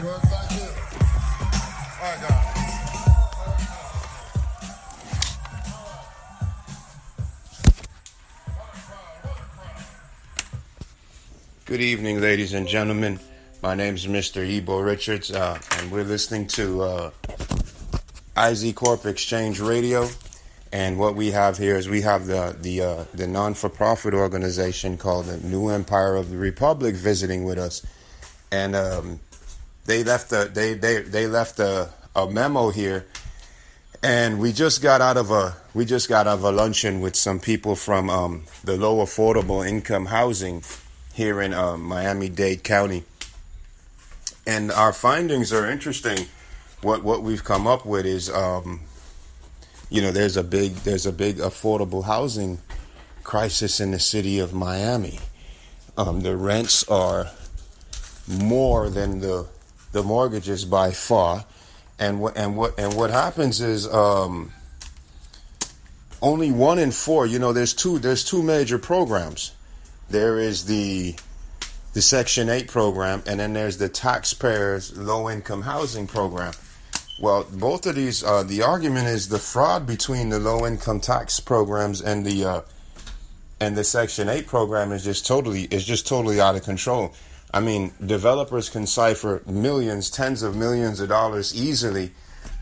works like this. All right, guys. Good evening, ladies and gentlemen. My name is Mr. Ebo Richards, and we're listening to CORP Exchange Radio. And what we have here is we have the non-for-profit organization called the New Empire of the Republic visiting with us, and they left a memo here, and we just got out of a luncheon with some people from the low affordable income housing here in Miami-Dade County, and our findings are interesting. What we've come up with is there's a big affordable housing crisis in the city of Miami. The rents are more than the mortgages by far, and what happens is only 1 in 4. There's two major programs. There is the Section 8 program, and then there's the taxpayers low income housing program. Well, both of these, the argument is the fraud between the low-income tax programs and the Section 8 program is just totally out of control. I mean, developers can cipher millions, tens of millions of dollars easily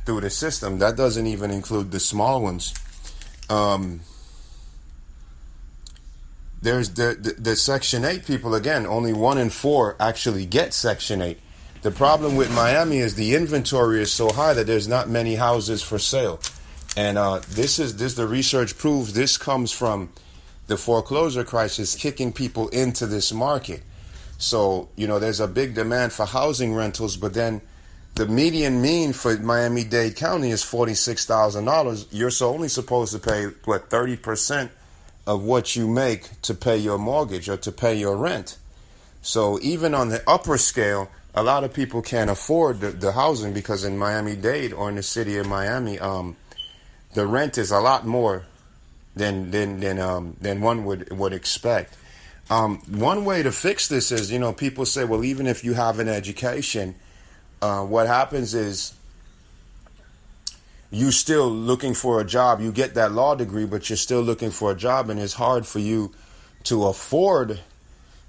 through the system. That doesn't even include the small ones. There's the Section 8 people, again, only 1 in 4 actually get Section 8. The problem with Miami is the inventory is so high that there's not many houses for sale. And the research proves this comes from the foreclosure crisis kicking people into this market. So, there's a big demand for housing rentals, but then the median mean for Miami-Dade County is $46,000. You're only supposed to pay, 30% of what you make to pay your mortgage or to pay your rent. So even on the upper scale, a lot of people can't afford the housing because in Miami-Dade or in the city of Miami, the rent is a lot more than one would expect. One way to fix this is, people say, well, even if you have an education, what happens is you still looking for a job. You get that law degree, but you're still looking for a job, and it's hard for you to afford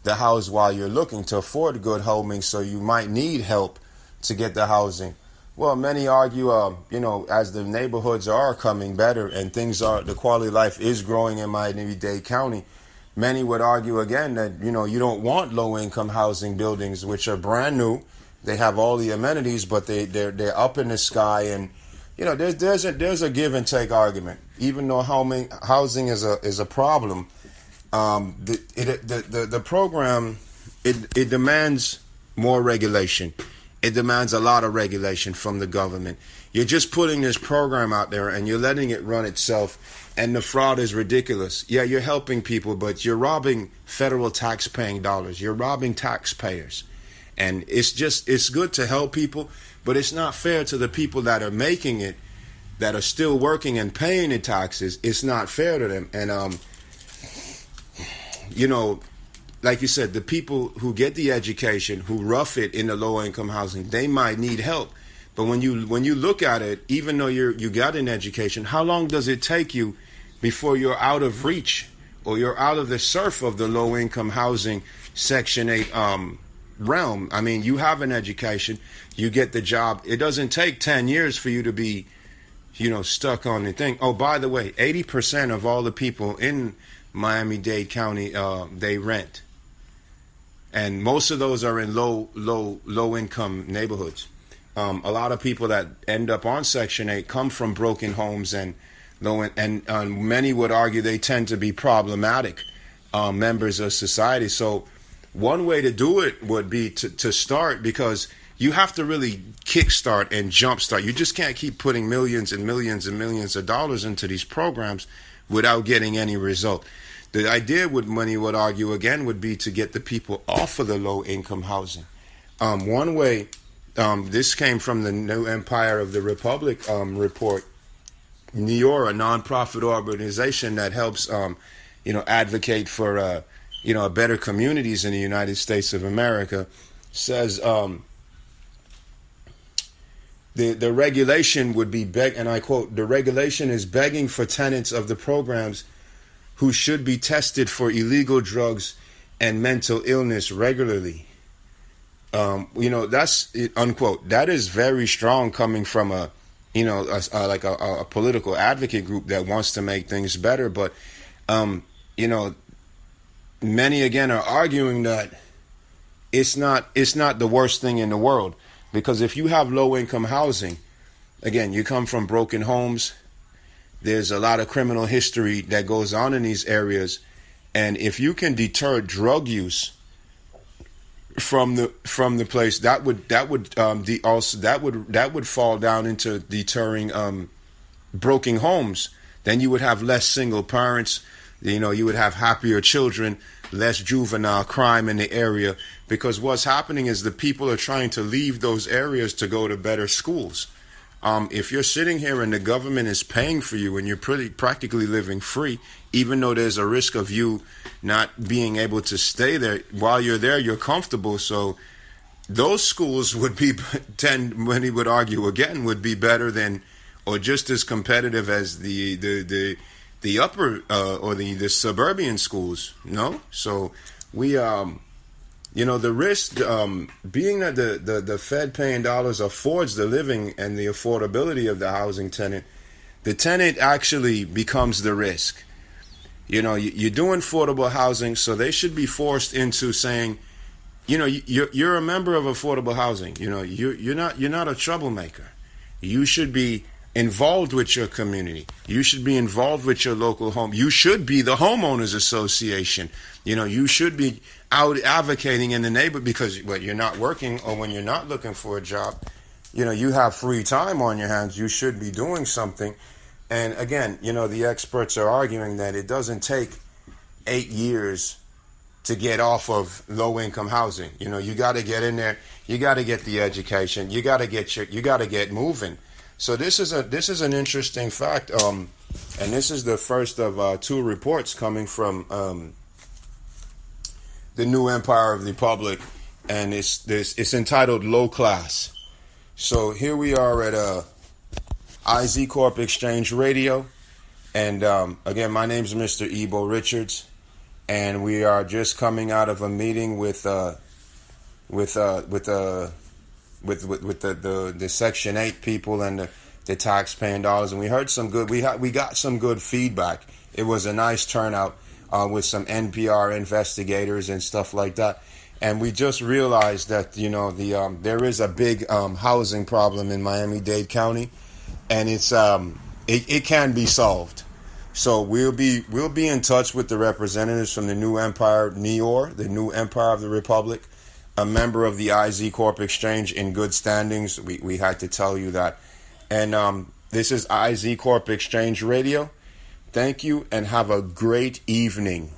the house while you're looking to afford good homing, so you might need help to get the housing. Well, many argue, as the neighborhoods are coming better and the quality of life is growing in Miami-Dade County, many would argue again that, you don't want low-income housing buildings, which are brand new. They have all the amenities, but they're up in the sky, and there's a give and take argument. Even though housing is a problem. The program it demands more regulation. It demands a lot of regulation from the government. You're just putting this program out there and you're letting it run itself, and the fraud is ridiculous. Yeah, you're helping people, but you're robbing federal tax-paying dollars. You're robbing taxpayers, and it's good to help people, but it's not fair to the people that are making it, that are still working and paying the taxes. It's not fair to them, and like you said, the people who get the education, who rough it in the low-income housing, they might need help. But when you look at it, even though you got an education, how long does it take you before you're out of reach or you're out of the surf of the low-income housing Section 8 realm? I mean, you have an education, you get the job. It doesn't take 10 years for you to be, stuck on the thing. Oh, by the way, 80% of all the people in Miami-Dade County, they rent, and most of those are in low income neighborhoods. A lot of people that end up on Section 8 come from broken homes and many would argue they tend to be problematic members of society. So one way to do it would be to start, because you have to really kickstart and jumpstart. You just can't keep putting millions and millions and millions of dollars into these programs without getting any result. The idea, many would argue again, would be to get the people off of the low-income housing. One way, this came from the New Empire of the Republic report. NEOR, a nonprofit organization that helps, advocate for, better communities in the United States of America, says the regulation would be and I quote, the regulation is begging for tenants of the programs who should be tested for illegal drugs and mental illness regularly. That's unquote. That is very strong coming from a political advocate group that wants to make things better. But, many again are arguing that it's not the worst thing in the world, because if you have low income housing, again, you come from broken homes. There's a lot of criminal history that goes on in these areas, and if you can deter drug use from the place, that would fall down into deterring broken homes. Then you would have less single parents. You would have happier children, less juvenile crime in the area, because what's happening is the people are trying to leave those areas to go to better schools. If you're sitting here and the government is paying for you and you're practically living free, even though there's a risk of you not being able to stay there, while you're there, you're comfortable. So those schools would be, many would argue again, would be better than or just as competitive as the upper or the suburban schools. No? So we the risk being that the Fed paying dollars affords the living and the affordability of the housing tenant, the tenant actually becomes the risk. You're doing affordable housing, so they should be forced into saying, you're a member of affordable housing. You're not a troublemaker. You should be involved with your community. You should be involved with your local home. You should be the homeowners association. You should be out advocating in the neighborhood, because when you're not working or when you're not looking for a job, you have free time on your hands. You should be doing something. And again, the experts are arguing that it doesn't take 8 years to get off of low income housing. You got to get in there. You got to get the education. You got to get moving. So this is an interesting fact. And this is the first of 2 reports coming from the New Empire of the Republic, and it's entitled Low Class. So here we are at CORP Exchange Radio, and again, my name is Mr. Ebo Richards, and we are just coming out of a meeting with the Section 8 people and the tax-paying dollars, and we heard some good. We got some good feedback. It was a nice turnout. With some NPR investigators and stuff like that, and we just realized that there is a big housing problem in Miami-Dade County, and it's it can be solved. So we'll be in touch with the representatives from the New Empire, NEOR, the New Empire of the Republic, a member of the CORP Exchange in good standings. We had to tell you that, and this is CORP Exchange Radio. Thank you and have a great evening.